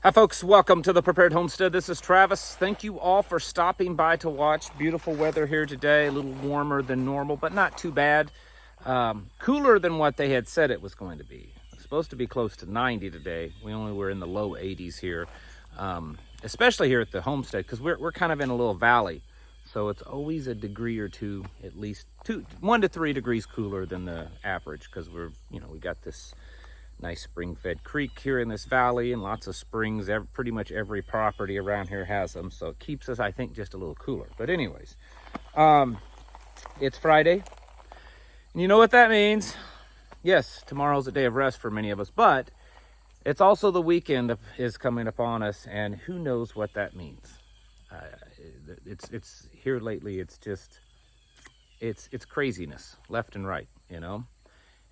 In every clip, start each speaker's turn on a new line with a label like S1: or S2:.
S1: Hi folks, welcome to the Prepared Homestead. This is Travis. Thank you all for stopping by to watch. Beautiful weather here today, a little warmer than normal, but not too bad. Cooler than what they had said it was going to be. It's supposed to be close to 90 today. We only were in the low 80s here, especially here at the homestead, because we're kind of in a little valley. So it's always a degree or two, at least 1 to 3 degrees cooler than the average, because we got this nice spring-fed creek here in this valley and lots of springs. Pretty much every property around here has them, so it keeps us, I think, just a little cooler. But anyways, it's Friday, and you know what that means. Yes, tomorrow's a day of rest for many of us, but it's also the weekend is coming upon us, and who knows what that means. It's here lately. It's just it's craziness left and right,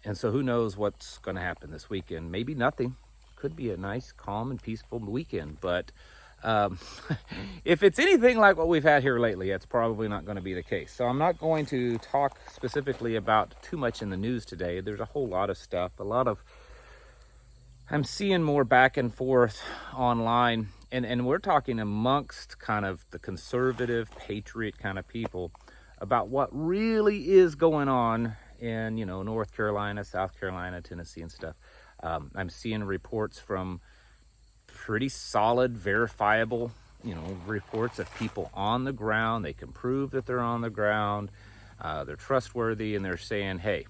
S1: And so who knows what's going to happen this weekend? Maybe nothing. Could be a nice, calm, and peaceful weekend. But if it's anything like what we've had here lately, it's probably not going to be the case. So I'm not going to talk specifically about too much in the news today. There's a whole lot of stuff. I'm seeing more back and forth online. And we're talking amongst kind of the conservative, patriot kind of people about what really is going on in North Carolina, South Carolina, Tennessee and stuff. I'm seeing reports from pretty solid, verifiable reports of people on the ground. They can prove that they're on the ground. They're trustworthy, and they're saying, hey,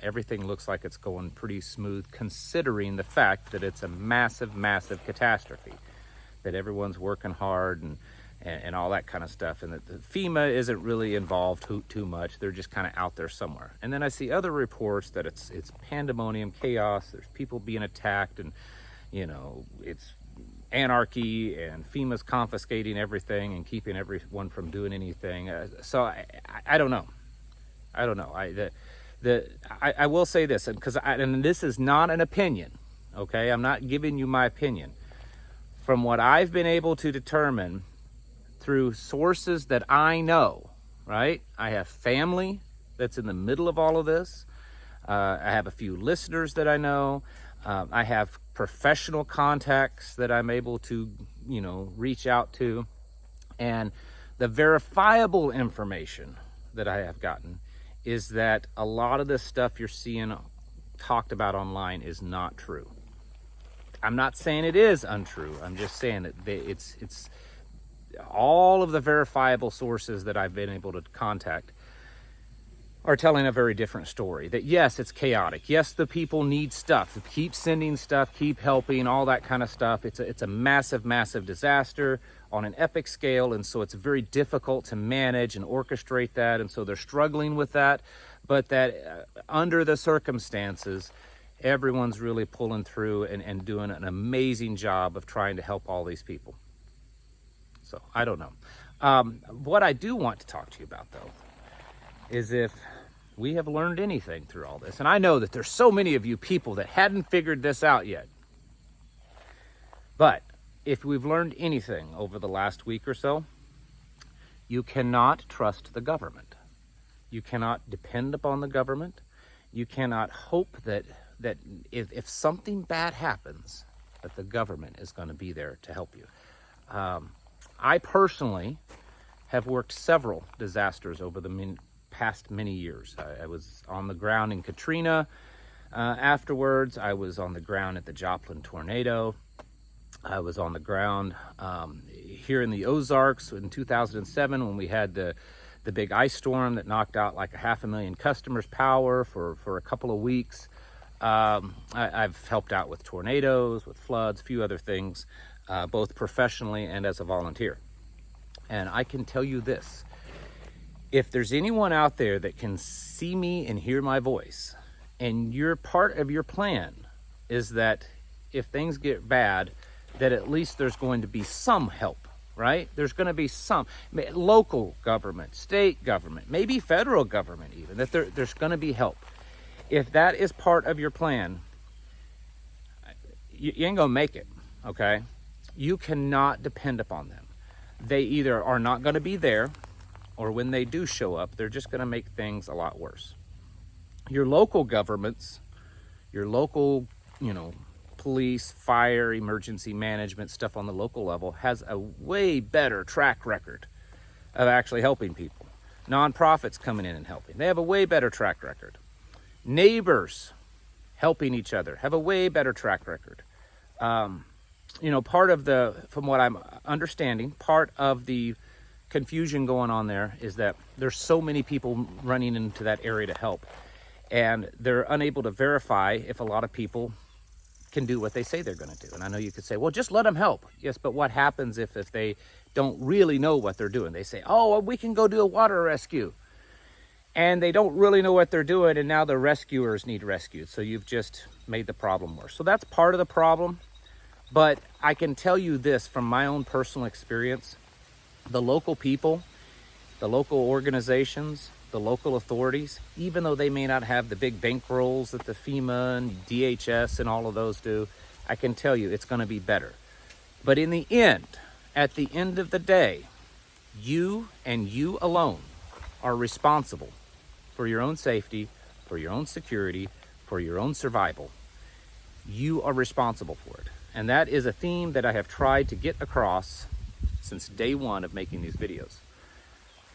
S1: everything looks like it's going pretty smooth, considering the fact that it's a massive catastrophe, that everyone's working hard and all that kind of stuff, and that the FEMA isn't really involved too much. They're just kind of out there somewhere. And then I see other reports that it's pandemonium, chaos. There's people being attacked, and it's anarchy, and FEMA's confiscating everything and keeping everyone from doing anything. So I don't know. I will say this, and this is not an opinion. Okay, I'm not giving you my opinion. From what I've been able to determine through sources that I know, right? I have family that's in the middle of all of this. I have a few listeners that I know. I have professional contacts that I'm able to, reach out to. And the verifiable information that I have gotten is that a lot of this stuff you're seeing talked about online is not true. I'm not saying it is untrue. I'm just saying that it's all of the verifiable sources that I've been able to contact are telling a very different story. That yes, it's chaotic. Yes, the people need stuff. Keep sending stuff, keep helping, all that kind of stuff. It's a massive disaster on an epic scale, and so it's very difficult to manage and orchestrate that, and so they're struggling with that. But that under the circumstances, everyone's really pulling through and doing an amazing job of trying to help all these people. So I don't know. What I do want to talk to you about, though, is if we have learned anything through all this. And I know that there's so many of you people that hadn't figured this out yet. But if we've learned anything over the last week or so, you cannot trust the government. You cannot depend upon the government. You cannot hope that if something bad happens, that the government is going to be there to help you. I personally have worked several disasters over the past many years. I was on the ground in Katrina. Afterwards, I was on the ground at the Joplin tornado. I was on the ground here in the Ozarks in 2007 when we had the big ice storm that knocked out like 500,000 customers' power for a couple of weeks. I've helped out with tornadoes, with floods, a few other things, both professionally and as a volunteer. And I can tell you this, if there's anyone out there that can see me and hear my voice, and your part of your plan is that if things get bad, that at least there's going to be some help, right? There's going to be some local government, state government, maybe federal government even, that there's going to be help. If that is part of your plan, you ain't going to make it, okay? You cannot depend upon them. They either are not going to be there, or when they do show up, they're just going to make things a lot worse. Your local governments, your local, police, fire, emergency management, stuff on the local level has a way better track record of actually helping people. Nonprofits coming in and helping. They have a way better track record. Neighbors helping each other have a way better track record. Part of from what I'm understanding, part of the confusion going on there is that there's so many people running into that area to help, and they're unable to verify if a lot of people can do what they say they're going to do. And I know you could say, well, just let them help. Yes, but what happens if they don't really know what they're doing? They say, oh, well, we can go do a water rescue. And they don't really know what they're doing, and now the rescuers need rescued. So you've just made the problem worse. So that's part of the problem. But I can tell you this from my own personal experience. The local people, the local organizations, the local authorities, even though they may not have the big bankrolls that the FEMA and DHS and all of those do, I can tell you it's going to be better. But in the end, at the end of the day, you and you alone are responsible for your own safety, for your own security, for your own survival. You are responsible for it. And that is a theme that I have tried to get across since day one of making these videos.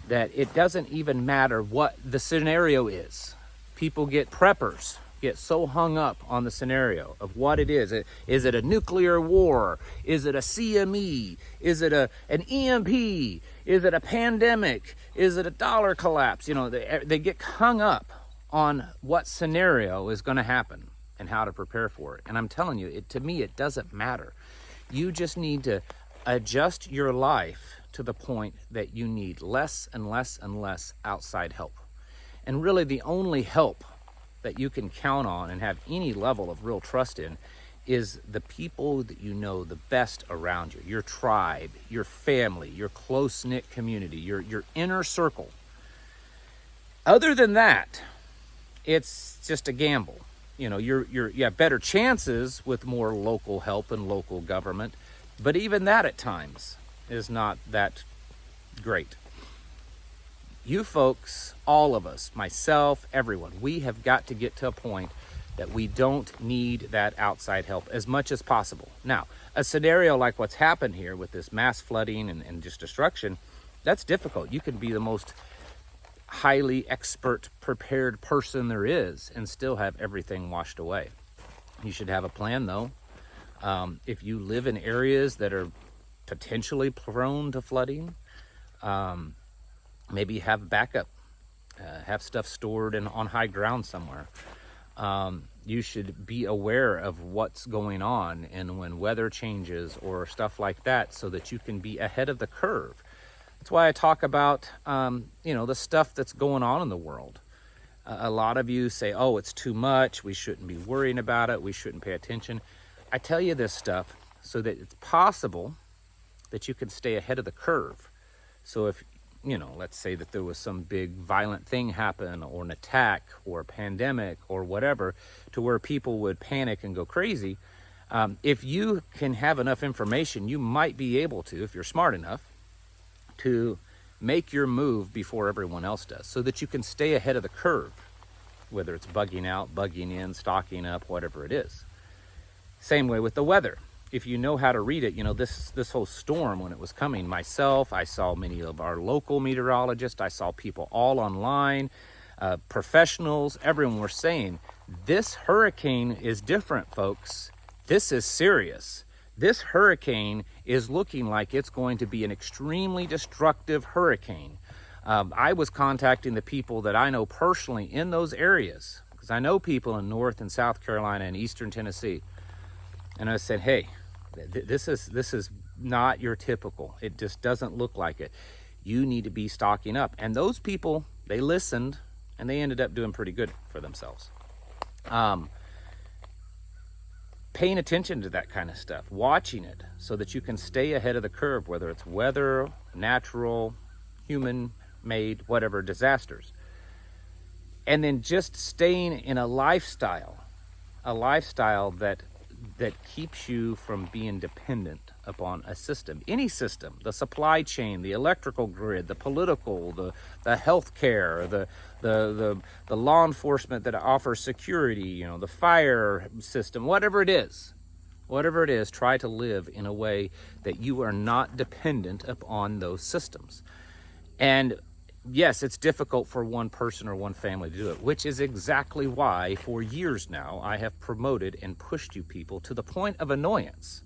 S1: That it doesn't even matter what the scenario is. People preppers get so hung up on the scenario of what it is. Is it a nuclear war? Is it a CME? Is it an EMP? Is it a pandemic? Is it a dollar collapse? They get hung up on what scenario is going to happen and how to prepare for it. And I'm telling you, to me, it doesn't matter. You just need to adjust your life to the point that you need less and less and less outside help. And really the only help that you can count on and have any level of real trust in is the people that you know the best around you, your tribe, your family, your close-knit community, your inner circle. Other than that, it's just a gamble. You have better chances with more local help and local government, but even that at times is not that great. You folks, all of us, myself, everyone, we have got to get to a point that we don't need that outside help as much as possible. Now, a scenario like what's happened here with this mass flooding and just destruction, that's difficult. You can be the most highly expert, prepared person there is and still have everything washed away. You should have a plan, though. If you live in areas that are potentially prone to flooding, maybe have backup, have stuff stored on high ground somewhere. You should be aware of what's going on and when weather changes or stuff like that so that you can be ahead of the curve. That's why I talk about, the stuff that's going on in the world. A lot of you say, oh, it's too much. We shouldn't be worrying about it. We shouldn't pay attention. I tell you this stuff so that it's possible that you can stay ahead of the curve. So if, let's say that there was some big violent thing happen or an attack or a pandemic or whatever to where people would panic and go crazy, if you can have enough information, you might be able to, if you're smart enough, to make your move before everyone else does so that you can stay ahead of the curve, whether it's bugging out, bugging in, stocking up, whatever it is. Same way with the weather. If you know how to read it, this whole storm when it was coming, myself, I saw many of our local meteorologists, I saw people all online, professionals, everyone were saying, this hurricane is different, folks. This is serious. This hurricane is looking like it's going to be an extremely destructive hurricane. I was contacting the people that I know personally in those areas, because I know people in North and South Carolina and Eastern Tennessee. And I said, hey, this is not your typical. It just doesn't look like it. You need to be stocking up. And those people, they listened, and they ended up doing pretty good for themselves. Paying attention to that kind of stuff, watching it so that you can stay ahead of the curve, whether it's weather, natural, human-made, whatever, disasters. And then just staying in a lifestyle that keeps you from being dependent upon a system, any system, the supply chain, the electrical grid, the political, the healthcare, the law enforcement that offers security, the fire system, whatever it is. Whatever it is, try to live in a way that you are not dependent upon those systems. And yes, it's difficult for one person or one family to do it, which is exactly why for years now I have promoted and pushed you people to the point of annoyance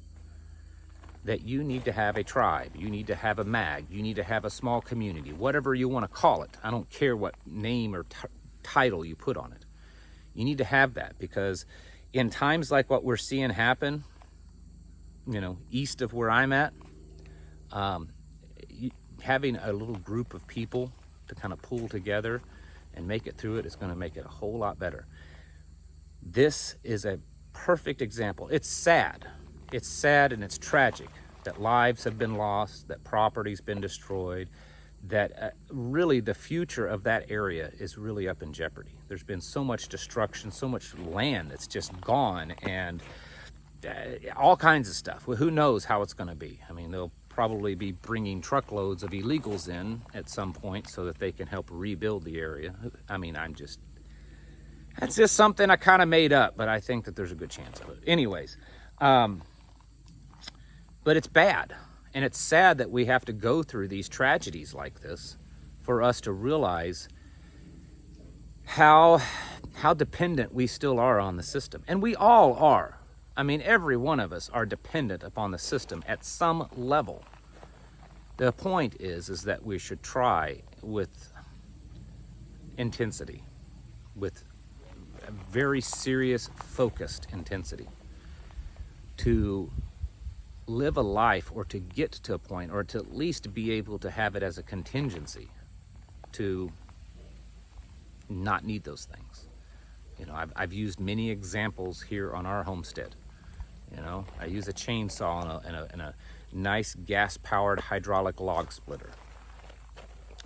S1: that you need to have a tribe, you need to have a mag, you need to have a small community, whatever you want to call it. I don't care what name or title you put on it. You need to have that, because in times like what we're seeing happen, east of where I'm at, having a little group of people to kind of pull together and make it through it is going to make it a whole lot better. This is a perfect example. It's sad and it's tragic that lives have been lost, that property's been destroyed, that really the future of that area is really up in jeopardy. There's been so much destruction, so much land that's just gone, and all kinds of stuff. Well, who knows how it's going to be? I mean, they'll probably be bringing truckloads of illegals in at some point so that they can help rebuild the area. I mean, that's just something I kind of made up, but I think that there's a good chance of it. Anyways, but it's bad, and it's sad that we have to go through these tragedies like this for us to realize how dependent we still are on the system. And we all are. I mean, every one of us are dependent upon the system at some level. The point is that we should try with intensity, with a very serious, focused intensity, to live a life, or to get to a point, or to at least be able to have it as a contingency to not need those things. I've used many examples here on our homestead. I use a chainsaw and a nice gas-powered hydraulic log splitter.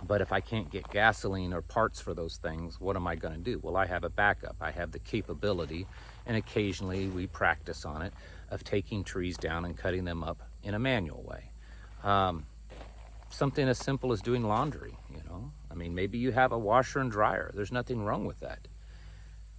S1: But if I can't get gasoline or parts for those things, what am I going to do? Well, I have a backup. I have the capability, and occasionally we practice on it, of taking trees down and cutting them up in a manual way. Something as simple as doing laundry, I mean, maybe you have a washer and dryer. There's nothing wrong with that.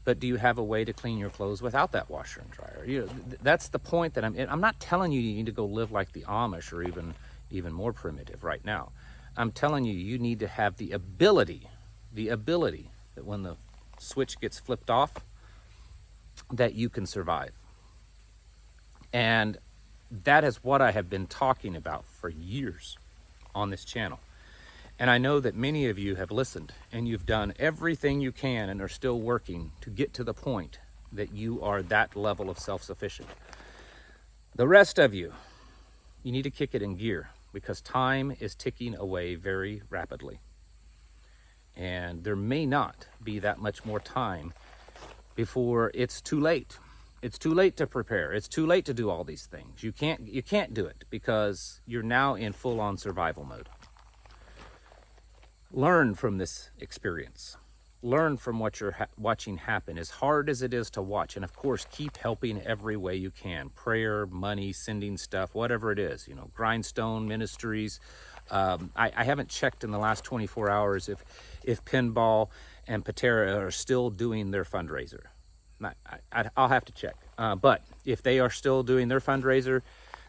S1: But do you have a way to clean your clothes without that washer and dryer? That's the point that I'm not telling you need to go live like the Amish or even more primitive right now. I'm telling you need to have the ability that when the switch gets flipped off, that you can survive. And that is what I have been talking about for years on this channel. And I know that many of you have listened, and you've done everything you can and are still working to get to the point that you are that level of self-sufficient. The rest of you need to kick it in gear, because time is ticking away very rapidly. And there may not be that much more time before it's too late. It's too late to prepare. It's too late to do all these things. You can't do it, because you're now in full-on survival mode. Learn from this experience. Learn from what you're watching happen, as hard as it is to watch. And of course, keep helping every way you can. Prayer, money, sending stuff, whatever it is. Grindstone Ministries. I haven't checked in the last 24 hours if Pinball and Patera are still doing their fundraiser. I'll have to check. But if they are still doing their fundraiser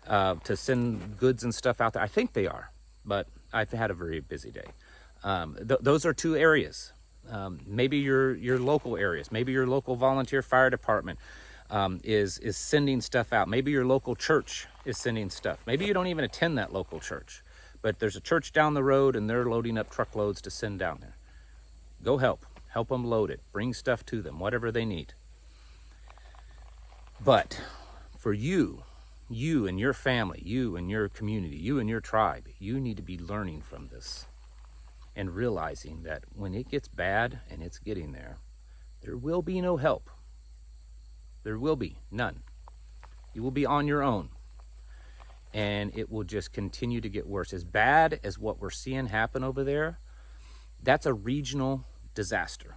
S1: to send goods and stuff out there, I think they are. But I've had a very busy day. Those are two areas. Maybe your local areas. Maybe your local volunteer fire department is sending stuff out. Maybe your local church is sending stuff. Maybe you don't even attend that local church, but there's a church down the road and they're loading up truckloads to send down there. Go help them load it. Bring stuff to them, whatever they need. But for you and your family, you and your community, you and your tribe, you need to be learning from this and realizing that when it gets bad, and it's getting there will be no help. There will be none. You will be on your own, and it will just continue to get worse. As bad as what we're seeing happen over there, that's a regional disaster.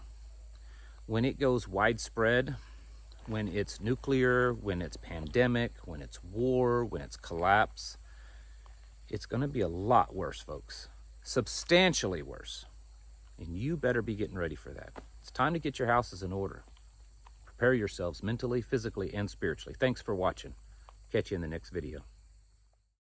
S1: When it goes widespread, when it's nuclear, when it's pandemic, when it's war, when it's collapse, it's going to be a lot worse, folks. Substantially worse. And you better be getting ready for that. It's time to get your houses in order. Prepare yourselves mentally, physically, and spiritually. Thanks for watching. Catch you in the next video.